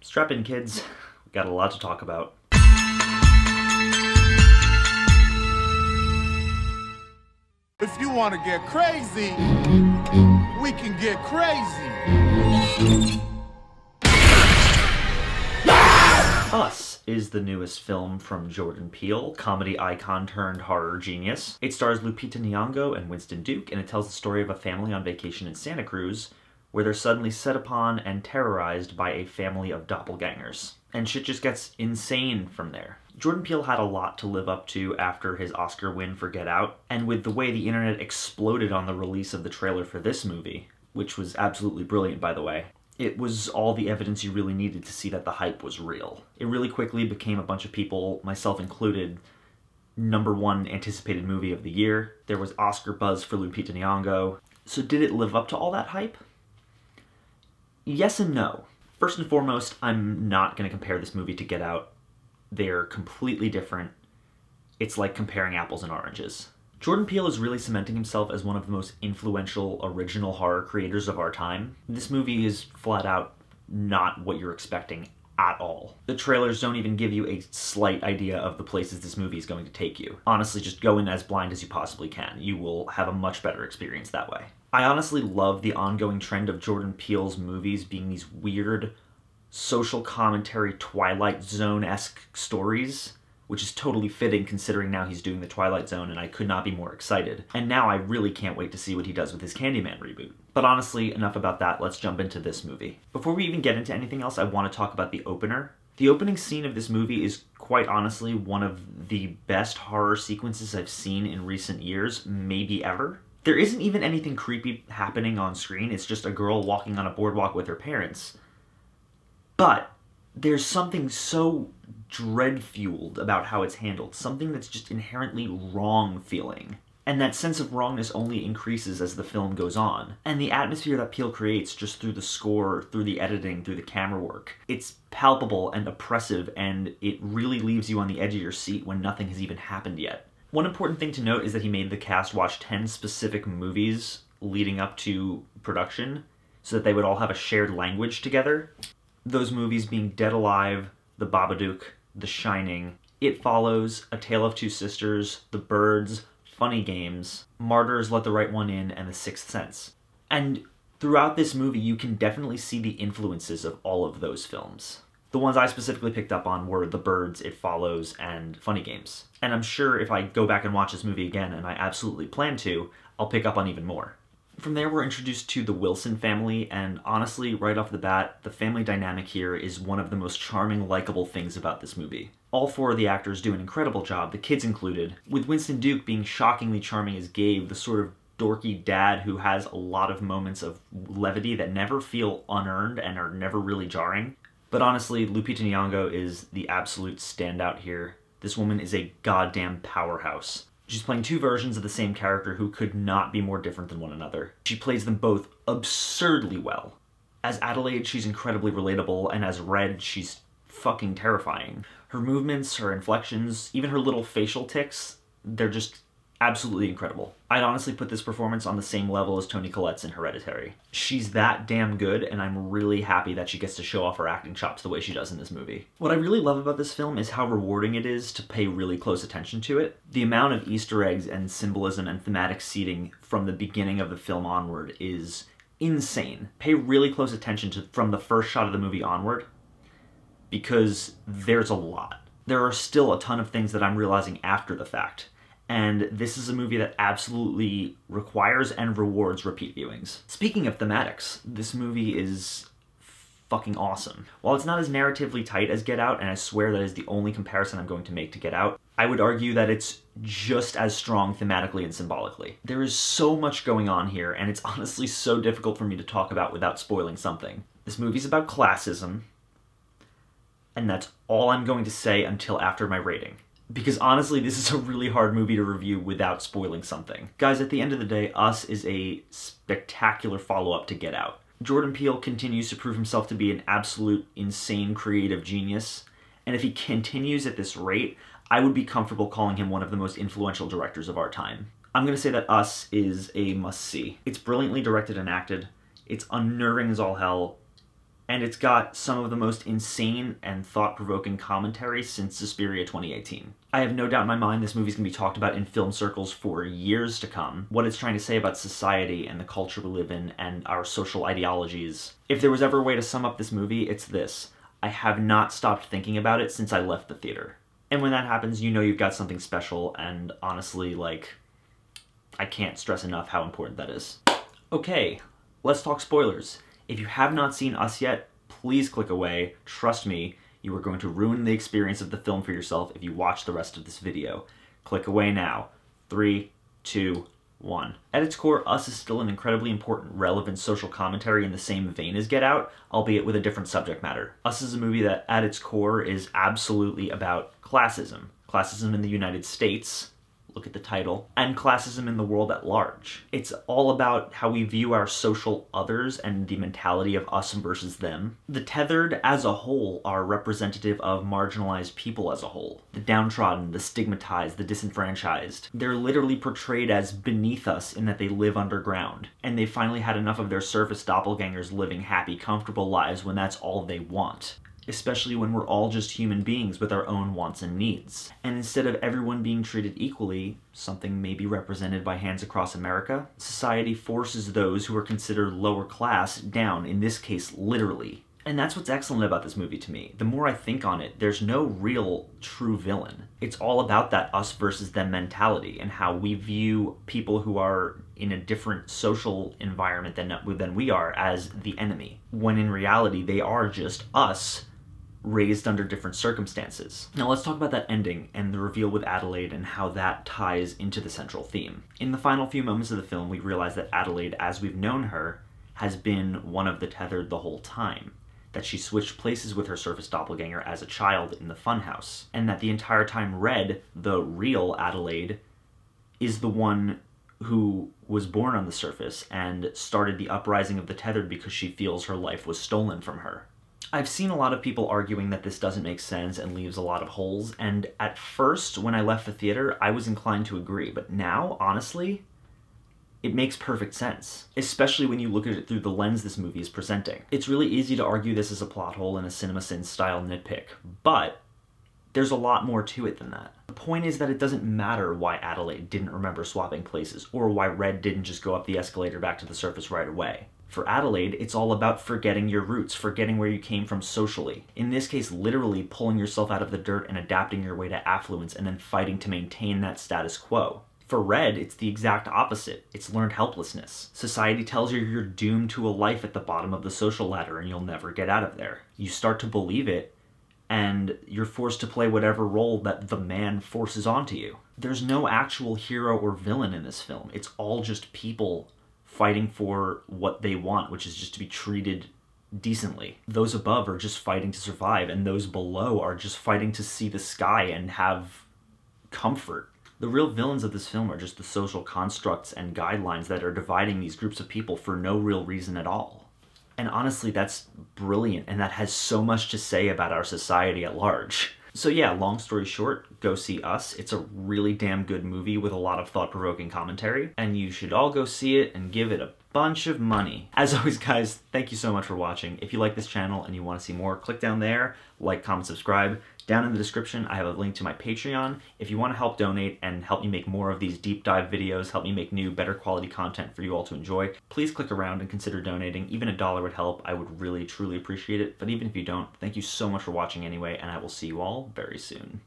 Strap in, kids. We got a lot to talk about. If you want to get crazy, we can get crazy. Us is the newest film from Jordan Peele, comedy icon turned horror genius. It stars Lupita Nyong'o and Winston Duke, and it tells the story of a family on vacation in Santa Cruz where they're suddenly set upon and terrorized by a family of doppelgangers. And shit just gets insane from there. Jordan Peele had a lot to live up to after his Oscar win for Get Out, and with the way the internet exploded on the release of the trailer for this movie, which was absolutely brilliant by the way, it was all the evidence you really needed to see that the hype was real. It really quickly became a bunch of people, myself included, #1 anticipated movie of the year. There was Oscar buzz for Lupita Nyong'o. So did it live up to all that hype? Yes and no. First and foremost, I'm not going to compare this movie to Get Out. They're completely different. It's like comparing apples and oranges. Jordan Peele is really cementing himself as one of the most influential original horror creators of our time. This movie is flat out not what you're expecting at all. The trailers don't even give you a slight idea of the places this movie is going to take you. Honestly, just go in as blind as you possibly can. You will have a much better experience that way. I honestly love the ongoing trend of Jordan Peele's movies being these weird social commentary Twilight Zone-esque stories, which is totally fitting considering now he's doing the Twilight Zone, and I could not be more excited. And now I really can't wait to see what he does with his Candyman reboot. But honestly, enough about that, let's jump into this movie. Before we even get into anything else, I want to talk about the opener. The opening scene of this movie is quite honestly one of the best horror sequences I've seen in recent years, maybe ever. There isn't even anything creepy happening on screen, it's just a girl walking on a boardwalk with her parents. But there's something so dread-fueled about how it's handled, something that's just inherently wrong feeling. And that sense of wrongness only increases as the film goes on. And the atmosphere that Peele creates just through the score, through the editing, through the camera work, it's palpable and oppressive, and it really leaves you on the edge of your seat when nothing has even happened yet. One important thing to note is that he made the cast watch 10 specific movies leading up to production so that they would all have a shared language together. Those movies being Dead Alive, The Babadook, The Shining, It Follows, A Tale of Two Sisters, The Birds, Funny Games, Martyrs, Let the Right One In, and The Sixth Sense. And throughout this movie, you can definitely see the influences of all of those films. The ones I specifically picked up on were The Birds, It Follows, and Funny Games. And I'm sure if I go back and watch this movie again, and I absolutely plan to, I'll pick up on even more. From there, we're introduced to the Wilson family, and honestly, right off the bat, the family dynamic here is one of the most charming, likable things about this movie. All 4 of the actors do an incredible job, the kids included, with Winston Duke being shockingly charming as Gabe, the sort of dorky dad who has a lot of moments of levity that never feel unearned and are never really jarring. But honestly, Lupita Nyong'o is the absolute standout here. This woman is a goddamn powerhouse. She's playing 2 versions of the same character who could not be more different than one another. She plays them both absurdly well. As Adelaide, she's incredibly relatable, and as Red, she's fucking terrifying. Her movements, her inflections, even her little facial tics, they're just absolutely incredible. I'd honestly put this performance on the same level as Toni Collette's in Hereditary. She's that damn good, and I'm really happy that she gets to show off her acting chops the way she does in this movie. What I really love about this film is how rewarding it is to pay really close attention to it. The amount of Easter eggs and symbolism and thematic seeding from the beginning of the film onward is insane. Pay really close attention to from the first shot of the movie onward, because there's a lot. There are still a ton of things that I'm realizing after the fact. And this is a movie that absolutely requires and rewards repeat viewings. Speaking of thematics, this movie is fucking awesome. While it's not as narratively tight as Get Out, and I swear that is the only comparison I'm going to make to Get Out, I would argue that it's just as strong thematically and symbolically. There is so much going on here, and it's honestly so difficult for me to talk about without spoiling something. This movie's about classism, and that's all I'm going to say until after my rating. Because honestly, this is a really hard movie to review without spoiling something. Guys, at the end of the day, Us is a spectacular follow-up to Get Out. Jordan Peele continues to prove himself to be an absolute insane creative genius, and if he continues at this rate, I would be comfortable calling him one of the most influential directors of our time. I'm gonna say that Us is a must-see. It's brilliantly directed and acted, it's unnerving as all hell, And it's got some of the most insane and thought-provoking commentary since Suspiria 2018. I have no doubt in my mind this movie's gonna be talked about in film circles for years to come. What it's trying to say about society and the culture we live in and our social ideologies. If there was ever a way to sum up this movie, it's this. I have not stopped thinking about it since I left the theater. And when that happens, you know you've got something special, and honestly, like, I can't stress enough how important that is. Okay, let's talk spoilers. If you have not seen Us yet, please click away. Trust me, you are going to ruin the experience of the film for yourself if you watch the rest of this video. Click away now. 3, 2, 1. At its core, Us is still an incredibly important, relevant social commentary in the same vein as Get Out, albeit with a different subject matter. Us is a movie that, at its core, is absolutely about classism. Classism in the United States, look at the title, and classism in the world at large. It's all about how we view our social others and the mentality of us versus them. The tethered as a whole are representative of marginalized people as a whole. The downtrodden, the stigmatized, the disenfranchised. They're literally portrayed as beneath us in that they live underground. And they finally had enough of their surface doppelgangers living happy, comfortable lives when that's all they want. Especially when we're all just human beings with our own wants and needs. And instead of everyone being treated equally, something maybe represented by Hands Across America, society forces those who are considered lower class down, in this case, literally. And that's what's excellent about this movie to me. The more I think on it, there's no real true villain. It's all about that us versus them mentality and how we view people who are in a different social environment than we are as the enemy, when in reality they are just us raised under different circumstances. Now let's talk about that ending and the reveal with Adelaide and how that ties into the central theme. In the final few moments of the film, we realize that Adelaide, as we've known her, has been one of the tethered the whole time. That she switched places with her surface doppelganger as a child in the funhouse. And that the entire time Red, the real Adelaide, is the one who was born on the surface and started the uprising of the tethered because she feels her life was stolen from her. I've seen a lot of people arguing that this doesn't make sense and leaves a lot of holes, and at first, when I left the theater, I was inclined to agree, but now, honestly, it makes perfect sense, especially when you look at it through the lens this movie is presenting. It's really easy to argue this is a plot hole and a CinemaSins-style nitpick, but there's a lot more to it than that. The point is that it doesn't matter why Adelaide didn't remember swapping places, or why Red didn't just go up the escalator back to the surface right away. For Adelaide, it's all about forgetting your roots, forgetting where you came from socially. In this case, literally pulling yourself out of the dirt and adapting your way to affluence and then fighting to maintain that status quo. For Red, it's the exact opposite. It's learned helplessness. Society tells you you're doomed to a life at the bottom of the social ladder and you'll never get out of there. You start to believe it, and you're forced to play whatever role that the man forces onto you. There's no actual hero or villain in this film. It's all just people fighting for what they want, which is just to be treated decently. Those above are just fighting to survive, and those below are just fighting to see the sky and have comfort. The real villains of this film are just the social constructs and guidelines that are dividing these groups of people for no real reason at all. And honestly, that's brilliant, and that has so much to say about our society at large. So yeah, long story short, go see Us. It's a really damn good movie with a lot of thought-provoking commentary, and you should all go see it and give it a bunch of money. As always, guys, thank you so much for watching. If you like this channel and you want to see more, click down there, like, comment, subscribe. Down in the description, I have a link to my Patreon. If you want to help donate and help me make more of these deep dive videos, help me make new, better quality content for you all to enjoy, please click around and consider donating. Even $1 would help. I would really, truly appreciate it. But even if you don't, thank you so much for watching anyway, and I will see you all very soon.